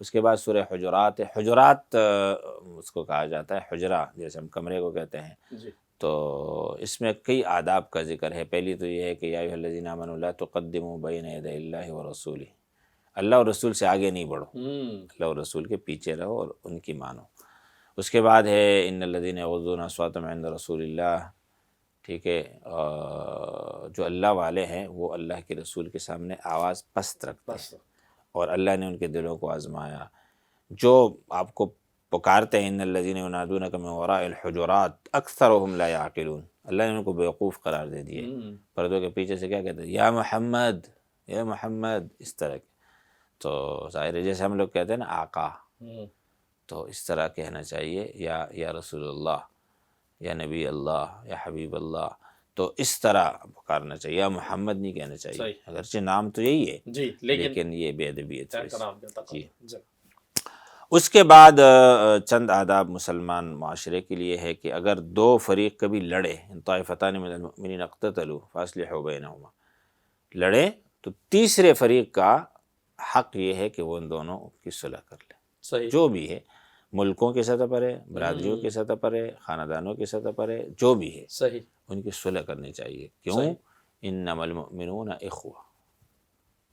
اس کے بعد سورہ حجرات ہے. حجرات اس کو کہا جاتا ہے حجرہ، جیسے ہم کمرے کو کہتے ہیں. جی تو اس میں کئی آداب کا ذکر ہے. پہلی تو یہ ہے کہ یا ایھا الذین آمنوا لا تقدموا بین یدی اللہ ورسولہ، اللہ اور رسول سے آگے نہیں بڑھو، اللہ اور رسول کے پیچھے رہو اور ان کی مانو. اس کے بعد ہے ان الذین یغضون اصواتهم عند رسول اللہ. ٹھیک ہے، جو اللہ والے ہیں وہ اللہ کے رسول کے سامنے آواز پست رکھتے ہیں، اور اللہ نے ان کے دلوں کو آزمایا. جو آپ کو پکارتے ہیں ان الذین ینادونک من وراء الحجرات اکثرهم لا یعقلون، اللہ نے ان کو بیوقوف قرار دے دیے. پردوں کے پیچھے سے کیا کہتے ہیں؟ یا محمد، یا محمد، اس طرح کے. تو ظاہر ہے جیسے ہم لوگ کہتے ہیں نا آقا، تو اس طرح کہنا چاہیے، یا رسول اللہ، یا نبی اللہ، یا حبیب اللہ. تو اس طرح پکارنا چاہیے، یا محمد نہیں کہنا چاہیے، اگرچہ نام تو یہی ہے جی لیکن یہ بے ادبیت ہے. جی. اس کے بعد چند آداب مسلمان معاشرے کے لیے ہے کہ اگر دو فریق کبھی لڑے، طائفتان من المؤمنین اقتتلوا فاصلحوا بینہما، لڑے تو تیسرے فریق کا حق یہ ہے کہ وہ ان دونوں کی صلح کر لے. صحیح. جو بھی ہے، ملکوں کی سطح پر ہے، برادریوں کی سطح پر ہے، خاندانوں کی سطح پر ہے، جو بھی ہے صحیح، ان کی صلح کرنی چاہیے. کیوں؟ انما المؤمنون اخوہ،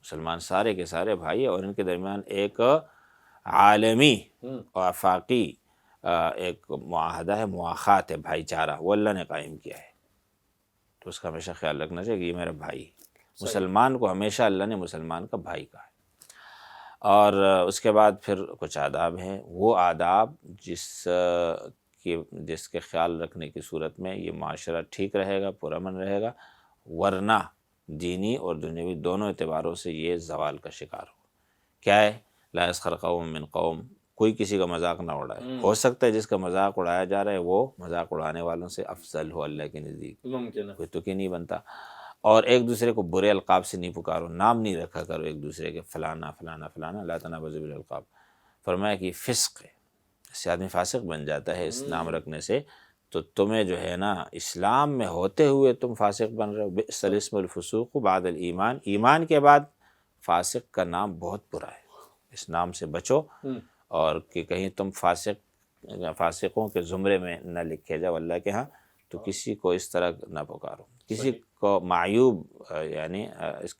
مسلمان سارے کے سارے بھائی، اور ان کے درمیان ایک عالمی و آفاقی ایک معاہدہ ہے، مواخات ہے، بھائی چارہ، وہ اللہ نے قائم کیا ہے. تو اس کا ہمیشہ خیال رکھنا چاہیے کہ یہ میرا بھائی. مسلمان کو ہمیشہ اللہ نے مسلمان کا بھائی کہا ہے. اور اس کے بعد پھر کچھ آداب ہیں، وہ آداب جس کے خیال رکھنے کی صورت میں یہ معاشرہ ٹھیک رہے گا، پرامن رہے گا، ورنہ دینی اور دنیاوی دونوں اعتباروں سے یہ زوال کا شکار ہو. کیا ہے؟ لا یسخر قوم من قوم، کوئی کسی کا مذاق نہ اڑائے. ہو سکتا ہے جس کا مذاق اڑایا جا رہا ہے وہ مذاق اڑانے والوں سے افضل ہو اللہ کے نزدیک، ممکن ہے، کوئی تو کہ نہیں بنتا. اور ایک دوسرے کو برے القاب سے نہیں پکارو، نام نہیں رکھا کرو ایک دوسرے کے، فلانا فلانا فلانا، لا تنابزوا بالالقاب. فرمایا کہ یہ فسق ہے، اس سے آدمی فاسق بن جاتا ہے اس نام رکھنے سے. تو تمہیں جو ہے نا اسلام میں ہوتے ہوئے تم فاسق بن رہے ہو. بئس الاسم الفسوق بعد الایمان، ایمان کے بعد فاسق کا نام بہت برا ہے، اس نام سے بچو، اور کہ کہیں تم فاسقوں کے زمرے میں نہ لکھے جاؤ اللہ کے ہاں. تو کسی کو اس طرح نہ پکارو، کسی کو معیوب یعنی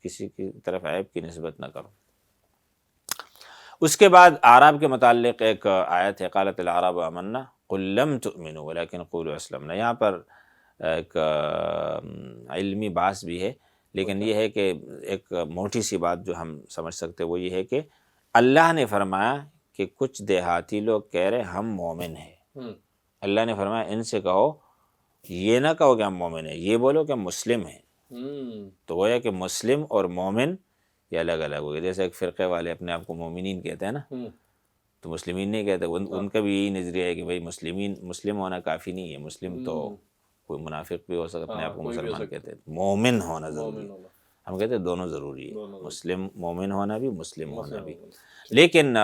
کسی کی طرف عیب کی نسبت نہ کرو. اس کے بعد اعراب کے متعلق ایک آیت ہے، قالت الاعراب آمنا قل لم تؤمنوا ولكن قولوا اسلمنا. یہاں پر ایک علمی بحث بھی ہے، لیکن یہ ہے کہ ایک موٹی سی بات جو ہم سمجھ سکتے وہ یہ ہے کہ اللہ نے فرمایا کہ کچھ دیہاتی لوگ کہہ رہے ہم مومن ہیں. اللہ نے فرمایا ان سے کہو، یہ نہ کہو کہ ہم مومن ہیں، یہ بولو کہ ہم مسلم ہیں. تو وہ ہے کہ مسلم اور مومن یہ الگ الگ ہو گئے. جیسے ایک فرقے والے اپنے آپ کو مومنین کہتے ہیں نا، تو مسلمین نہیں کہتے. ان کا بھی یہی نظریہ ہے کہ بھائی مسلم ہونا کافی نہیں ہے، مسلم تو کوئی منافق بھی ہو سکتا، اپنے آپ کو مسلمان کہتے ہیں. مومن ہونا ضروری ہے. ہم کہتے ہیں دونوں ضروری ہے، مسلم مومن ہونا بھی، مسلم ہونا بھی. لیکن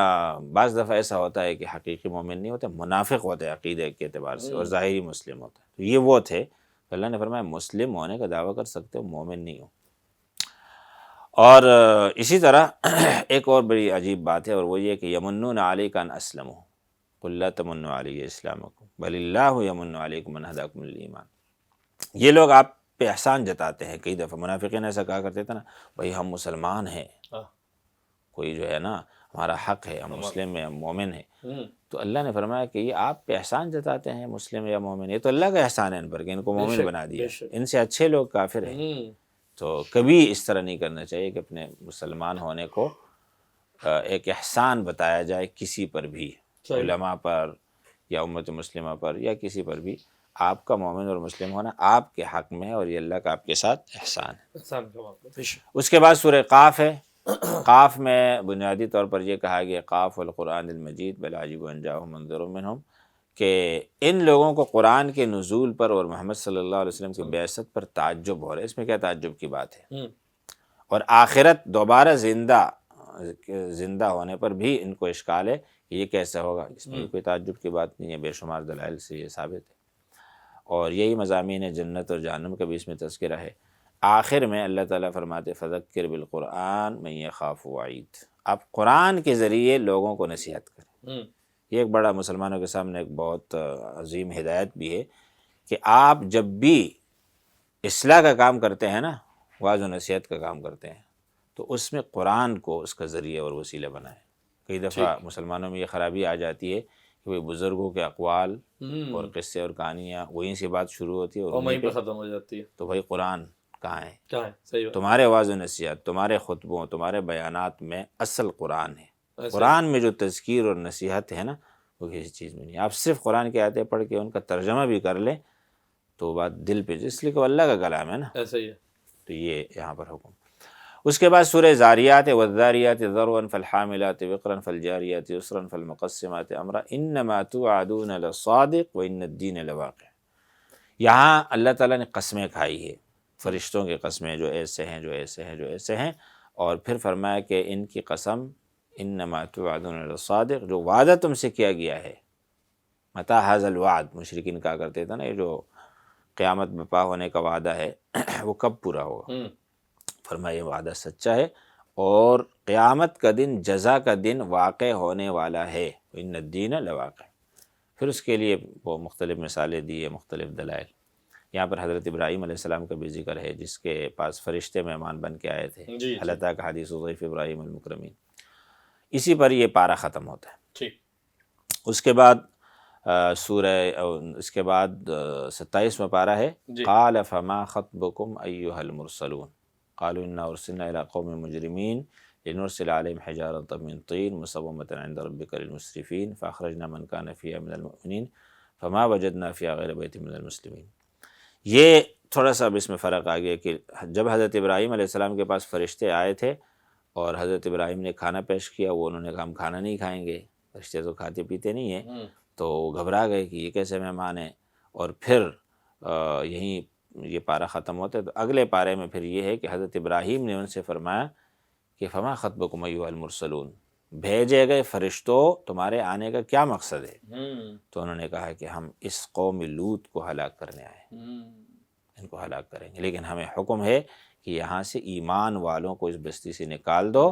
بعض دفعہ ایسا ہوتا ہے کہ حقیقی مومن نہیں ہوتے، منافق ہوتے ہیں عقیدے کے اعتبار سے، اور ظاہری مسلم ہوتا ہے. تو یہ وہ تھے. تو اللہ نے فرمایا مسلم ہونے کا دعویٰ کر سکتے ہو، مومن نہیں ہو. اور اسی طرح ایک اور بڑی عجیب بات ہے، اور وہ یہ کہ یمنون علیک ان اسلموا قل لا تمنوا علی اسلامکم بل اللہ یمن علیکم ان ہداکم للایمان. یہ لوگ آپ پہ احسان جتاتے ہیں. کئی دفعہ منافقین ایسا کہا کرتے تھے نا، بھائی ہم مسلمان ہیں، کوئی جو ہے نا ہمارا حق ہے، ہم مسلم ہیں، ہم مومن ہیں. تو اللہ نے فرمایا کہ یہ آپ پہ احسان جتاتے ہیں مسلم یا مومن، یہ تو اللہ کا احسان ہے ان پر کہ ان کو مومن بنا دیا. ان سے اچھے لوگ کافر ہیں. تو کبھی اس طرح نہیں کرنا چاہیے کہ اپنے مسلمان ہونے کو ایک احسان بتایا جائے کسی پر بھی، علماء پر یا امت مسلمہ پر یا کسی پر بھی. آپ کا مومن اور مسلم ہونا آپ کے حق میں ہے، اور یہ اللہ کا آپ کے ساتھ احسان ہے. اس کے بعد سورہ قاف ہے. قاف میں بنیادی طور پر یہ کہا گیا قاف والقرآن المجید بل عجبوا ان جاءهم منذر منهم، کہ ان لوگوں کو قرآن کے نزول پر اور محمد صلی اللہ علیہ وسلم کی بعثت پر تعجب ہو رہا ہے. اس میں کیا تعجب کی بات ہے؟ اور آخرت دوبارہ زندہ ہونے پر بھی ان کو اشکال ہے کہ یہ کیسے ہوگا. اس میں کوئی تعجب کی بات نہیں ہے، بے شمار دلائل سے یہ ثابت ہے. اور یہی مضامین جنت اور جہنم کا بھی اس میں تذکرہ ہے. آخر میں اللہ تعالیٰ فرماتے فذکر بالقرآن من یخاف وعید، آپ قرآن کے ذریعے لوگوں کو نصیحت کریں۔ یہ ایک بڑا مسلمانوں کے سامنے ایک بہت عظیم ہدایت بھی ہے کہ آپ جب بھی اصلاح کا کام کرتے ہیں نا، واعظ و نصیحت کا کام کرتے ہیں، تو اس میں قرآن کو اس کا ذریعہ اور وسیلہ بنائیں۔ کئی دفعہ مسلمانوں میں یہ خرابی آ جاتی ہے کہ وہ بزرگوں کے اقوال اور قصے اور کہانیاں وہیں سے بات شروع ہوتی ہے اور وہیں پہ ختم ہو جاتی ہے۔ تو بھائی قرآن کہاں ہے؟ کہاں ہے؟ صحیح بات۔ تمہارے واعظ و نصیحت، تمہارے خطبوں، تمہارے بیانات میں اصل قرآن ہے۔ قرآن میں جو تذکیر اور نصیحت ہے نا، وہ کسی چیز میں نہیں۔ آپ صرف قرآن کی آیتیں پڑھ کے ان کا ترجمہ بھی کر لیں تو بات دل پہ، اس لیے کہ وہ اللہ کا کلام ہے نا، ایسا ہی ہے۔ تو یہ یہاں پر حکم۔ اس کے بعد سورہ زاریات، والذاریات ذروا فالحاملات وقرا فالجاریات یسرا فالمقسمات امرا انما توعدون لصادق وان الدین لواقع۔ یہاں اللہ تعالیٰ نے قسمیں کھائی ہے، فرشتوں کی قسمیں جو ایسے ہیں، جو ایسے ہیں، جو ایسے ہیں، اور پھر فرمایا کہ ان کی قسم انما توعدون لصادق، جو وعدہ تم سے کیا گیا ہے۔ متی ھذا الوعد، مشرکین کہا کرتے تھے نا، یہ جو قیامت برپا ہونے کا وعدہ ہے وہ کب پورا ہوگا؟ فرمایا یہ وعدہ سچا ہے اور قیامت کا دن، جزا کا دن واقع ہونے والا ہے، ان الدین لواقع۔ پھر اس کے لیے وہ مختلف مثالیں دی ہے، مختلف دلائل۔ یہاں پر حضرت ابراہیم علیہ السلام کا بھی ذکر ہے، جس کے پاس فرشتے مہمان بن کے آئے تھے، حلتا کا حدیث ضیف ابراہیم المکرمین۔ اسی پر یہ پارہ ختم ہوتا ہے۔ اس کے بعد اس کے بعد 27واں پارہ ہے، قال فما خطبکم ایھا المرسلون قالوا انا ارسلنا الى قوم مجرمین لنرسل علیہم حجارۃ من طین مسومۃ عند ربک للمسرفین فاخرجنا من کان فیہا من المؤمنین فما وجدنا فیہا غیر بیت من المسلمین۔ یہ تھوڑا سا اب اس میں فرق آ گیا کہ جب حضرت ابراہیم علیہ السلام کے پاس فرشتے آئے تھے اور حضرت ابراہیم نے کھانا پیش کیا، وہ انہوں نے کہا ہم کھانا نہیں کھائیں گے، فرشتے تو کھاتے پیتے نہیں ہیں، تو گھبرا گئے کہ یہ کیسے مہمان ہیں۔ اور پھر یہیں یہ پارہ ختم ہوتا ہے، تو اگلے پارے میں پھر یہ ہے کہ حضرت ابراہیم نے ان سے فرمایا کہ فما خطبکم ایھا المرسلون، بھیجے گئے فرشتوں تمہارے آنے کا کیا مقصد ہے؟ تو انہوں نے کہا کہ ہم اس قوم لوط کو ہلاک کرنے آئے، ان کو ہلاک کریں گے، لیکن ہمیں حکم ہے کہ یہاں سے ایمان والوں کو اس بستی سے نکال دو،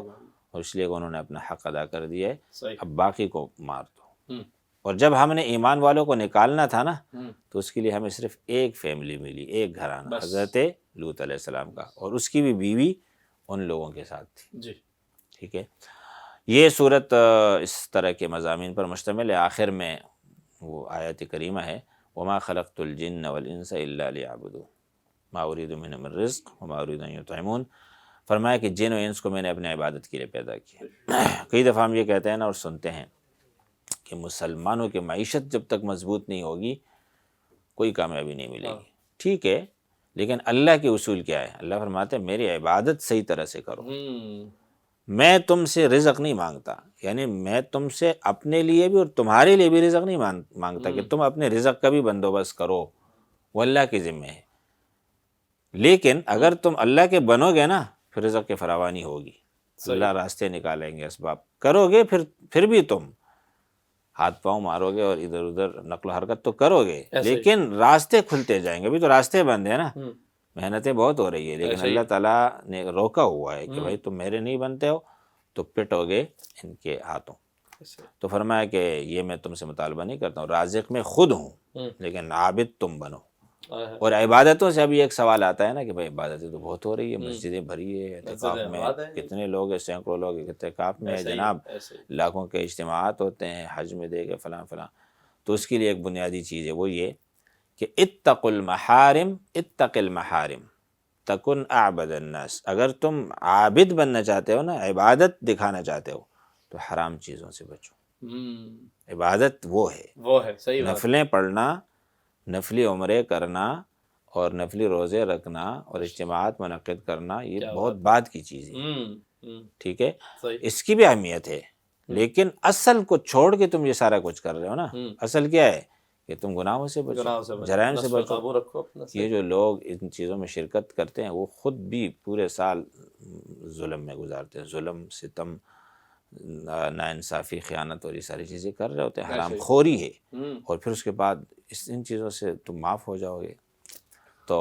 اور اس لیے کہ انہوں نے اپنا حق ادا کر دیا ہے، اب باقی کو مار دو۔ اور جب ہم نے ایمان والوں کو نکالنا تھا نا، تو اس کے لیے ہمیں صرف ایک فیملی ملی، ایک گھرانہ، حضرت لوط علیہ السلام کا، اور اس کی بھی بیوی ان لوگوں کے ساتھ تھی۔ ٹھیک ہے، یہ صورت اس طرح کے مضامین پر مشتمل ہے۔ آخر میں وہ آیت کریمہ ہے، وما خلقت الجن والانس الا لیعبدون ما اريد منهم من رزق وما اريد ان يطعمون۔ فرمایا کہ جن و انس کو میں نے اپنے عبادت کے لیے پیدا کیا۔ کئی دفعہ ہم یہ کہتے ہیں نا اور سنتے ہیں کہ مسلمانوں کی معیشت جب تک مضبوط نہیں ہوگی کوئی کامیابی نہیں ملے گی۔ ٹھیک ہے، لیکن اللہ کے اصول کیا ہے؟ اللہ فرماتے ہیں میری عبادت صحیح طرح سے کرو، میں تم سے رزق نہیں مانگتا، یعنی میں تم سے اپنے لیے بھی اور تمہارے لیے بھی رزق نہیں مانگتا کہ تم اپنے رزق کا بھی بندوبست کرو، وہ اللہ کے ذمہ ہے۔ لیکن اگر تم اللہ کے بنو گے نا، پھر رزق کی فراوانی ہوگی، اللہ راستے نکالیں گے، اسباب کرو گے، پھر بھی تم ہاتھ پاؤں مارو گے اور ادھر ادھر نقل و حرکت تو کرو گے، لیکن راستے کھلتے جائیں گے۔ ابھی تو راستے بند ہیں نا، محنتیں بہت ہو رہی ہے، لیکن اللہ تعالیٰ نے روکا ہوا ہے کہ بھائی تم میرے نہیں بنتے ہو تو پٹو گے ان کے ہاتھوں۔ تو فرمایا کہ یہ میں تم سے مطالبہ نہیں کرتا ہوں، رازق میں خود ہوں، لیکن عابد تم بنو۔ اور عبادتوں سے ابھی ایک سوال آتا ہے نا کہ بھائی عبادتیں تو بہت ہو رہی ہے، مسجدیں بھری ہے، اعتکاف میں کتنے لوگ ہیں، سینکڑوں لوگ اعتکاف میں ہے جناب، لاکھوں کے اجتماعات ہوتے ہیں، حج میں دے گئے فلاں فلاں۔ تو اس کے لیے ایک بنیادی چیز ہے، وہ یہ کہ اتقوا المحارم، اتق المحارم تکن اعبد الناس۔ اگر تم عابد بننا چاہتے ہو نا، عبادت دکھانا چاہتے ہو، تو حرام چیزوں سے بچو۔ عبادت وہ ہے صحیح نفلیں پڑھنا، نفلی عمرے کرنا اور نفلی روزے رکھنا اور اجتماعات منعقد کرنا، یہ بہت بعد کی چیز ہے۔ ٹھیک ہے، اس کی بھی اہمیت ہے، لیکن اصل کو چھوڑ کے تم یہ سارا کچھ کر رہے ہو نا۔ اصل کیا ہے کہ تم گناہوں سے بچو، جرائم سے بچو۔ یہ جو لوگ ان چیزوں میں شرکت کرتے ہیں وہ خود بھی پورے سال ظلم میں گزارتے ہیں، ظلم، ستم، ناانصافی، خیانت اور یہ ساری چیزیں کر رہے ہوتے ہیں، حرام خوری ہے، اور پھر اس کے بعد ان چیزوں سے تم معاف ہو جاؤ گے۔ تو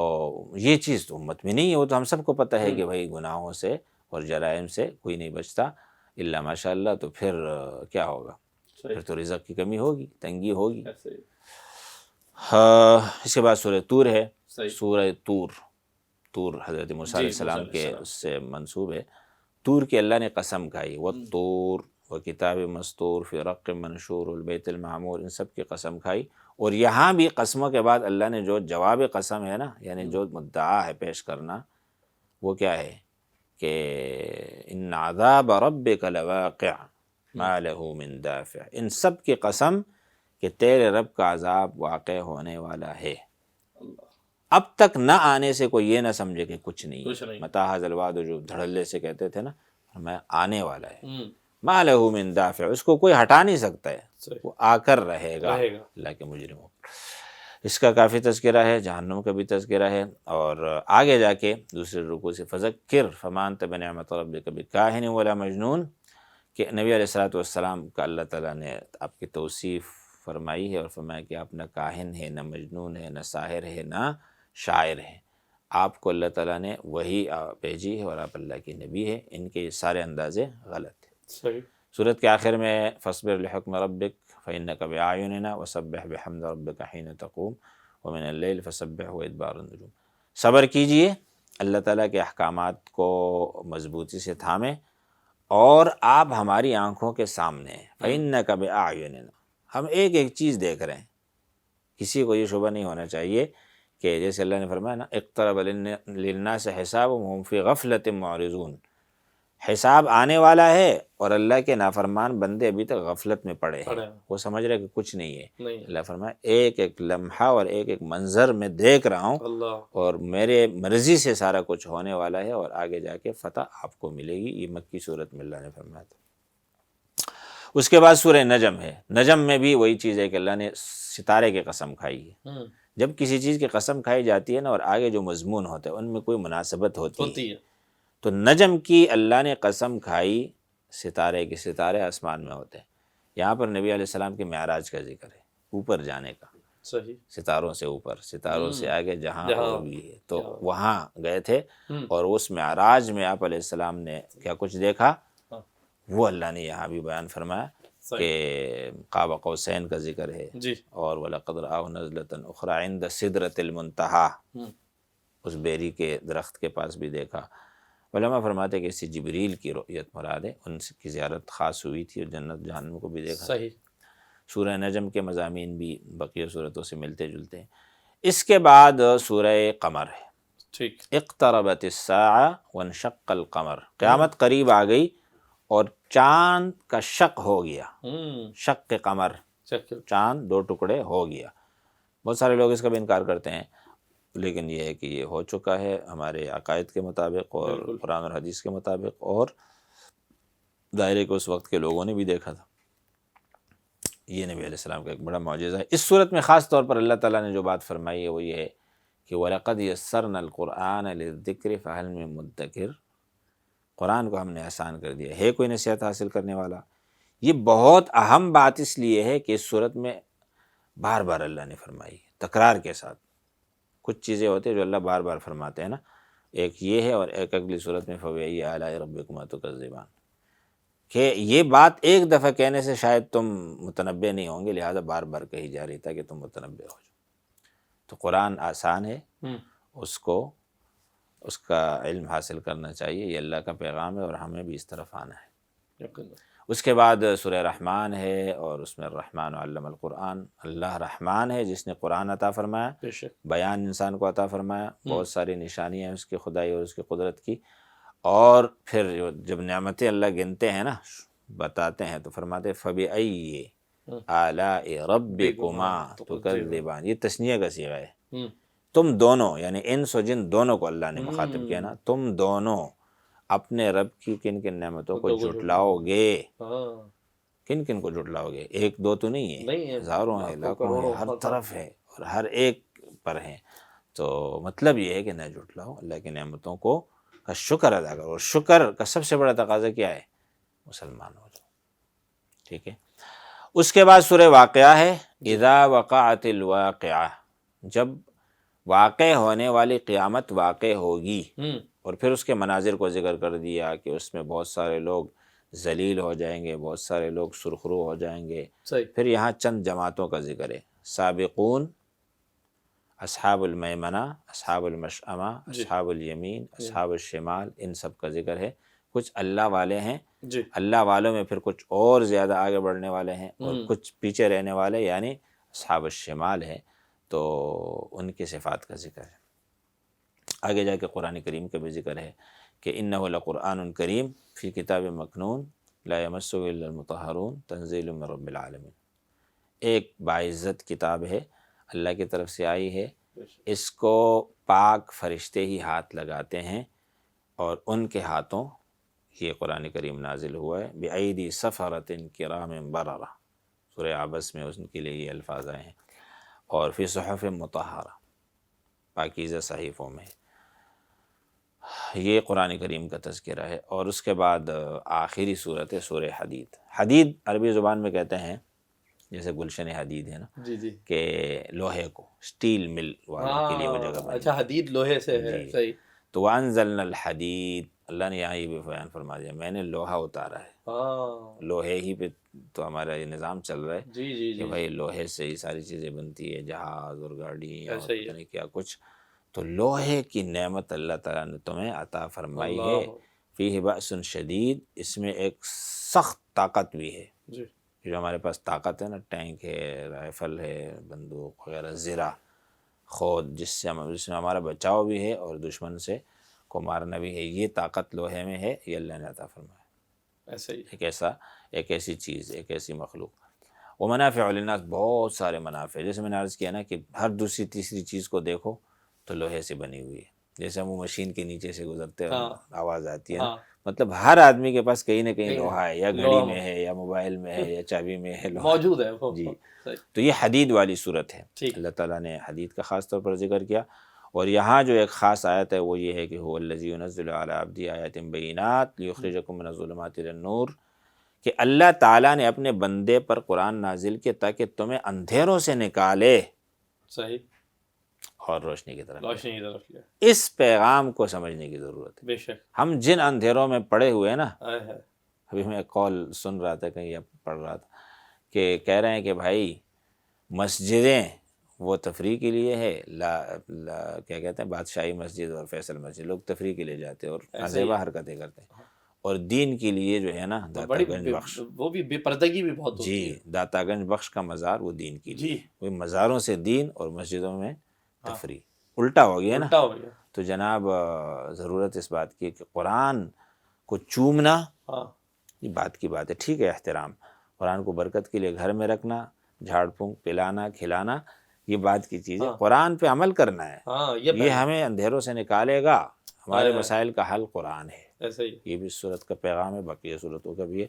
یہ چیز تو امت میں نہیں ہے، وہ تو ہم سب کو پتہ ہے کہ بھائی گناہوں سے اور جرائم سے کوئی نہیں بچتا، الا ماشاء اللہ، تو پھر کیا ہوگا؟ پھر تو رزق کی کمی ہوگی، تنگی ہوگی۔ اس کے بعد سورہ طور ہے، سورہ طور حضرت موسیٰ علیہ السلام کے اس سے منسوب ہے۔ طور کی اللہ نے قسم کھائی، والطور وکتاب مسطور فی رق منشور البیت المعمور، ان سب کی قسم کھائی۔ اور یہاں بھی قسموں کے بعد اللہ نے جو جواب قسم ہے نا، یعنی جو مدعا ہے پیش کرنا، وہ کیا ہے کہ ان عذاب ربک لواقع ما له من دافع، ان سب کی قسم کہ تیرے رب کا عذاب واقع ہونے والا ہے، اب تک نہ آنے سے کوئی یہ نہ سمجھے کہ کچھ نہیں۔ متی ھذا الوعد، جو دھڑلے سے کہتے تھے نا، میں آنے والا ہے، ما له من دافع، اس کو کوئی ہٹا نہیں سکتا ہے، وہ آ کر رہے گا اللہ کے مجرموں۔ اس کا کافی تذکرہ ہے، جہنم کا بھی تذکرہ ہے، اور آگے جا کے دوسرے رکوع سے فذکر فما انت بنعمت ربک بکاہن ولا مجنون، کہ نبی علیہ الصلوۃ والسلام کا اللہ تعالیٰ نے آپ کی توصیف فرمائی ہے اور فرمایا کہ آپ نہ کاہن ہے، نہ مجنون ہے، نہ ساحر ہے، نہ شاعر ہے، آپ کو اللہ تعالیٰ نے وحی بھیجی ہے اور آپ اللہ کی نبی ہے۔ ان کے سارے اندازے غلط ہیں۔ صحیح۔ سورت کے آخر میں فاصبر لحکم ربک فإنک بأعیننا وسبح بحمد ربک حین تقوم ومن اللیل فسبح وادبار النجوم، صبر کیجئے، اللہ تعالیٰ کے احکامات کو مضبوطی سے تھامیں، اور آپ ہماری آنکھوں کے سامنے ہیں، فإنک بأعیننا، ہم ایک ایک چیز دیکھ رہے ہیں۔ کسی کو یہ شبہ نہیں ہونا چاہیے کہ جیسے اللہ نے فرمایا نا اقترب للناس حسابهم وهم فی غفلۃ معرضون، حساب آنے والا ہے اور اللہ کے نافرمان بندے ابھی تک غفلت میں پڑے ہیں، وہ سمجھ رہے کہ کچھ نہیں ہے۔ اللہ فرمایا ایک ایک لمحہ اور ایک ایک منظر میں دیکھ رہا ہوں، اور میرے مرضی سے سارا کچھ ہونے والا ہے، اور آگے جا کے فتح آپ کو ملے گی۔ یہ مکی صورت میں اللہ نے فرمایا تھا۔ اس کے بعد سورہ نجم ہے، نجم میں بھی وہی چیز ہے کہ اللہ نے ستارے کی قسم کھائی ہے۔ جب کسی چیز کی قسم کھائی جاتی ہے نا، اور آگے جو مضمون ہوتا ہے ان میں کوئی مناسبت ہوتی ہے، تو نجم کی اللہ نے قسم کھائی ستارے کی، ستارے آسمان میں ہوتے ہیں۔ یہاں پر نبی علیہ السلام کے معراج کا ذکر ہے، اوپر جانے کا، صحیح، ستاروں سے اوپر، ستاروں سے آگے جہاں اور بھی ہے، تو وہاں گئے تھے، اور اس معراج میں آپ علیہ السلام نے کیا کچھ دیکھا وہ اللہ نے یہاں بھی بیان فرمایا کہ قاب قوسین کا ذکر ہے، اور وَلَقَدْ رَآهُ نَزْلَةً أُخْرَىٰ عِندَ سِدْرَةِ الْمُنتَهَىٰ، اس بیری کے درخت کے پاس بھی دیکھا۔ علماء فرماتے ہیں کہ اس سے جبریل کی رؤیت مراد ہے، ان کی زیارت خاص ہوئی تھی، اور جنت جہنم کو بھی دیکھا۔ صحیح۔ سورہ نجم کے مضامین بھی بقیہ صورتوں سے ملتے جلتے ہیں۔ اس کے بعد سورہ قمر ہے، ٹھیک، اقتربت الساعة وانشق القمر، قیامت قریب آ گئی اور چاند کا شق ہو گیا، شق قمر، چاند دو ٹکڑے ہو گیا۔ بہت سارے لوگ اس کا بھی انکار کرتے ہیں، لیکن یہ ہے کہ یہ ہو چکا ہے ہمارے عقائد کے مطابق اور قرآن اور حدیث کے مطابق، اور ظاہر ہے کہ اس وقت کے لوگوں نے بھی دیکھا تھا۔ یہ نبی علیہ السلام کا ایک بڑا معجزہ ہے۔ اس صورت میں خاص طور پر اللہ تعالیٰ نے جو بات فرمائی ہے وہ یہ ہے کہ وَلَقَدْ يَسَّرْنَا الْقُرْآنَ لِلذِّكْرِ فَهَلْ مِن مُدَّكِرٍ، قرآن کو ہم نے آسان کر دیا ہے کوئی نصیحت حاصل کرنے والا۔ یہ بہت اہم بات اس لیے ہے کہ اس صورت میں بار بار اللہ نے فرمائی ہے، تکرار کے ساتھ۔ کچھ چیزیں ہوتی ہیں جو اللہ بار بار فرماتے ہیں نا، ایک یہ ہے، اور ایک اگلی صورت میں فَبِأَيِّ آلَاءِ رَبِّكُمَا تُكَذِّبَانِ، کہ یہ بات ایک دفعہ کہنے سے شاید تم متنبع نہیں ہوں گے، لہذا بار بار کہی جا رہی تھا کہ تم متنبع ہو جاؤ۔ تو قرآن آسان ہے، اس کو اس کا علم حاصل کرنا چاہیے، یہ اللہ کا پیغام ہے، اور ہمیں بھی اس طرف آنا ہے۔ اس کے بعد سورہ رحمان ہے، اور اس میں الرحمن علم القرآن، اللہ رحمان ہے جس نے قرآن عطا فرمایا، بیان انسان کو عطا فرمایا، بہت ساری نشانیاں ہیں اس کی خدائی اور اس کی قدرت کی، اور پھر جب نعمتیں اللہ گنتے ہیں نا، بتاتے ہیں، تو فرماتے فَبِأَيِّ آلَاءِ رَبِّكُمَا تُكَذِّبَانِ، یہ تثنیہ کا صیغہ ہے، تم دونوں، یعنی انس و جن دونوں کو اللہ نے مخاطب کیا نا، تم دونوں اپنے رب کی کن کن نعمتوں کو جھٹلاؤ گے، کن کن کو جھٹلاؤ گے؟ ایک دو تو نہیں ہے، ہزاروں ہیں، لاکھوں ہیں، ہر طرف ہے اور ہر ایک پر ہیں۔ تو مطلب یہ ہے کہ نہ جھٹلاؤ، اللہ کی نعمتوں کو کا شکر ادا کرو، اور شکر کا سب سے بڑا تقاضا کیا ہے؟ مسلمان ہو جاؤ، ٹھیک ہے۔ اس کے بعد سورہ واقعہ ہے، اذا وقعت الواقعہ، جب واقع ہونے والی قیامت واقع ہوگی، اور پھر اس کے مناظر کو ذکر کر دیا کہ اس میں بہت سارے لوگ ذلیل ہو جائیں گے، بہت سارے لوگ سرخرو ہو جائیں گے۔ صحیح۔ پھر یہاں چند جماعتوں کا ذکر ہے، سابقون، اصحاب المیمنہ، اصحاب المشأمہ، جی اصحاب الیمین، اصحاب الشمال، ان سب کا ذکر ہے۔ کچھ اللہ والے ہیں، جی اللہ والوں میں پھر کچھ اور زیادہ آگے بڑھنے والے ہیں، اور کچھ پیچھے رہنے والے یعنی اصحاب الشمال ہیں، تو ان کی صفات کا ذکر ہے۔ آگے جا کے قرآن کریم کا بھی ذکر ہے کہ انہ لقرآن کریم فی کتاب مکنون لا یمسہ الا المطہرون تنزیل من رب العالمین، ایک باعزت کتاب ہے، اللہ کی طرف سے آئی ہے، اس کو پاک فرشتے ہی ہاتھ لگاتے ہیں، اور ان کے ہاتھوں یہ قرآن کریم نازل ہوا ہے، بِأَيْدِي سَفَرَةٍ كِرَامٍ بَرَرَةٍ، سورہ عبس میں اس کے لیے یہ الفاظ آئے ہیں، اور فی صحف مطہرہ، پاکیزہ صحیفوں میں۔ یہ قرآن کریم کا تذکرہ ہے۔ اور اس کے بعد آخری صورت ہے سورہ حدید۔ حدید عربی زبان میں کہتے ہیں، جیسے گلشن حدید ہے نا، جی جی کہ لوہے کو، اسٹیل مل والوں کے لیے وہ جگہ بنی۔ اچھا، حدید لوہے سے ہے، جی۔ صحیح۔ تو وَأَنزَلْنَا الْحَدِيدَ، اللہ نے یہاں یہ بھی بیان فرما دیا، میں نے لوہا اتارا ہے، لوہے ہی پہ تو ہمارا یہ نظام چل رہا ہے جی جی کہ جی بھائی لوہے سے ہی ساری چیزیں بنتی ہے، جہاز اور گاڑی اور ایسا ہی پتہ ہے۔ نہیں کیا کچھ۔ تو لوہے کی نعمت اللہ تعالیٰ نے تمہیں عطا فرمائی ہے، اللہ، فیہ بأس شدید، اس میں ایک سخت طاقت بھی ہے۔ جی جو ہمارے پاس طاقت ہے نا، ٹینک ہے، رائفل ہے، بندوق وغیرہ، زرہ، خود، جس میں ہمارا بچاؤ بھی ہے اور دشمن سے کو مارنا بھی ہے، یہ طاقت لوہے میں ہے، یہ اللہ نے عطا فرمایا۔ ایسا ہی۔ ایک ایسی چیز، ایک ایسی مخلوق۔ ومنافع للناس، بہت سارے منافع، جیسے میں نے عرض کیا نا کہ ہر دوسری تیسری چیز کو دیکھو تو لوہے سے بنی ہوئی ہے، جیسے ہم وہ مشین کے نیچے سے گزرتے ہیں آواز آتی ہے نا، مطلب ہر آدمی کے پاس کہیں نہ کہیں لوہا ہے، یا گھڑی میں ہے، یا موبائل میں ہے، یا چابی میں ہے، لوہا موجود ہے وہ۔ جی۔ تو یہ حدید والی صورت ہے، اللہ تعالیٰ نے حدید کا خاص طور پر ذکر کیا۔ اور یہاں جو ایک خاص آیت ہے وہ یہ ہے کہ هو الذی ينزل علی عبدہ آیات بینات لیخرجکم من الظلمات الی النور، کہ اللہ تعالیٰ نے اپنے بندے پر قرآن نازل کیا تاکہ تمہیں اندھیروں سے نکالے، صحیح، اور روشنی کی طرف روشنی کی طرف لیا۔ اس پیغام کو سمجھنے کی ضرورت ہے۔ بے شک۔ ہم جن اندھیروں میں پڑے ہوئے ہیں نا، ہے۔ ابھی میں ایک قول سن رہا تھا کہیں، پڑھ رہا تھا کہ کہہ رہے ہیں کہ بھائی مسجدیں وہ تفریح کے لیے ہے، کیا کہتے ہیں، بادشاہی مسجد اور فیصل مسجد لوگ تفریح کے لیے جاتے ہیں اور عجیبہ حرکتیں کرتے ہیں، اور دین کے لیے جو ہے نا داتا گنج بخش، وہ بھی بے پردگی بھی بہت ہوتی ہے۔ جی، داتا گنج بخش کا مزار وہ دین کے لیے، وہ مزاروں سے دین اور مسجدوں میں تفریح، الٹا ہو گیا نا۔ الٹا ہو گیا۔ تو جناب ضرورت اس بات کی کہ قرآن کو چومنا یہ بات کی بات ہے، ٹھیک ہے، احترام، قرآن کو برکت کے لیے گھر میں رکھنا، جھاڑ پھونک، پلانا، کھلانا، یہ بات کی چیز ہے، قرآن پہ عمل کرنا ہے، یہ ہمیں اندھیروں سے نکالے گا، ہمارے مسائل کا حل قرآن ہے۔ ایسا ہی، یہ بھی صورت کا پیغام ہے، باقی صورتوں کا بھی ہے۔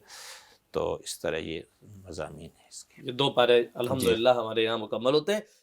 تو اس طرح یہ مضامین ہیں اس کے۔ یہ 2 پارے الحمدللہ ہمارے یہاں مکمل ہوتے ہیں۔